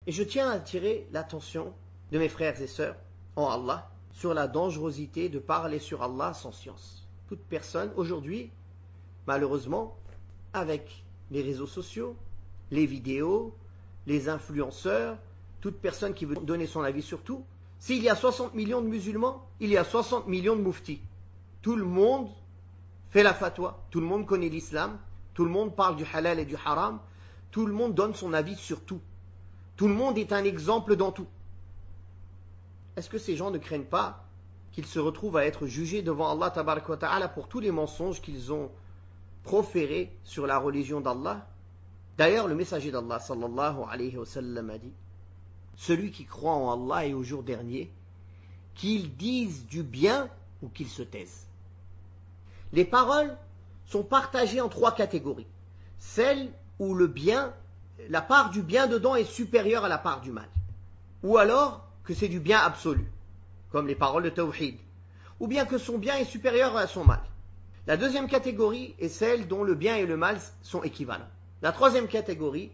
Et je tiens à attirer l'attention de mes frères et sœurs en Allah sur la dangerosité de parler sur Allah sans science. Toute personne aujourd'hui, malheureusement, avec les réseaux sociaux, les vidéos, les influenceurs, toute personne qui veut donner son avis sur tout, s'il y a 60 millions de musulmans, il y a 60 millions de mouftis. Tout le monde fait la fatwa, tout le monde connaît l'islam, tout le monde parle du halal et du haram, tout le monde donne son avis sur tout. Tout le monde est un exemple dans tout. Est-ce que ces gens ne craignent pas qu'ils se retrouvent à être jugés devant Allah tabaraka wa ta'ala pour tous les mensonges qu'ils ont proférés sur la religion d'Allah? D'ailleurs, le messager d'Allah sallallahu alayhi wa sallam a dit: celui qui croit en Allah et au jour dernier, qu'il dise du bien ou qu'il se taise. Les paroles sont partagées en 3 catégories. Celles où le bien, la part du bien dedans est supérieure à la part du mal. Ou alors que c'est du bien absolu, comme les paroles de Tawhid. Ou bien que son bien est supérieur à son mal. La deuxième catégorie est celle dont le bien et le mal sont équivalents. La troisième catégorie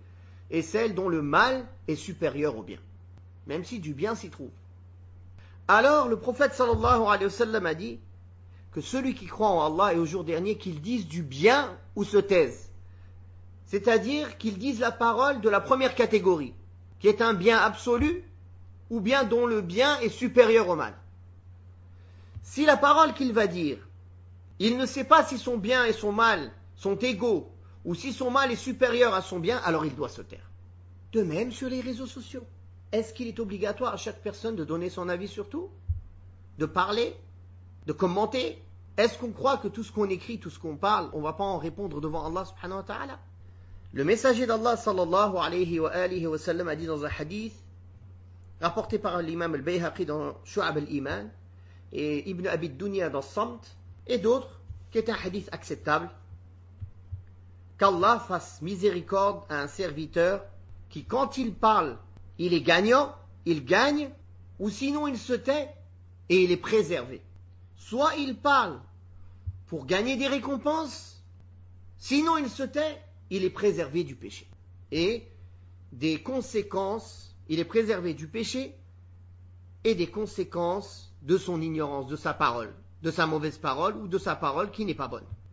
est celle dont le mal est supérieur au bien, même si du bien s'y trouve. Alors le prophète sallallahu alayhi wa sallam a dit que celui qui croit en Allah et au jour dernier, qu'il dise du bien ou se taise. C'est-à-dire qu'il dise la parole de la première catégorie, qui est un bien absolu ou bien dont le bien est supérieur au mal. Si la parole qu'il va dire, il ne sait pas si son bien et son mal sont égaux ou si son mal est supérieur à son bien, alors il doit se taire. De même sur les réseaux sociaux. Est-ce qu'il est obligatoire à chaque personne de donner son avis sur tout? De parler? De commenter? Est-ce qu'on croit que tout ce qu'on écrit, tout ce qu'on parle, on ne va pas en répondre devant Allah subhanahu wa ta'ala? Le messager d'Allah sallallahu alayhi wa sallam a dit dans un hadith rapporté par l'imam al-Bayhaqi dans Shu'ab al-Iman et Ibn Abi Dunya dans Samt et d'autres, qui est un hadith acceptable, qu'Allah fasse miséricorde à un serviteur qui, quand il parle, il est gagnant, il gagne, ou sinon il se tait et il est préservé. Soit il parle pour gagner des récompenses, sinon il se tait, il est préservé du péché. Et des conséquences, il est préservé du péché et des conséquences de son ignorance, de sa parole, de sa mauvaise parole ou de sa parole qui n'est pas bonne.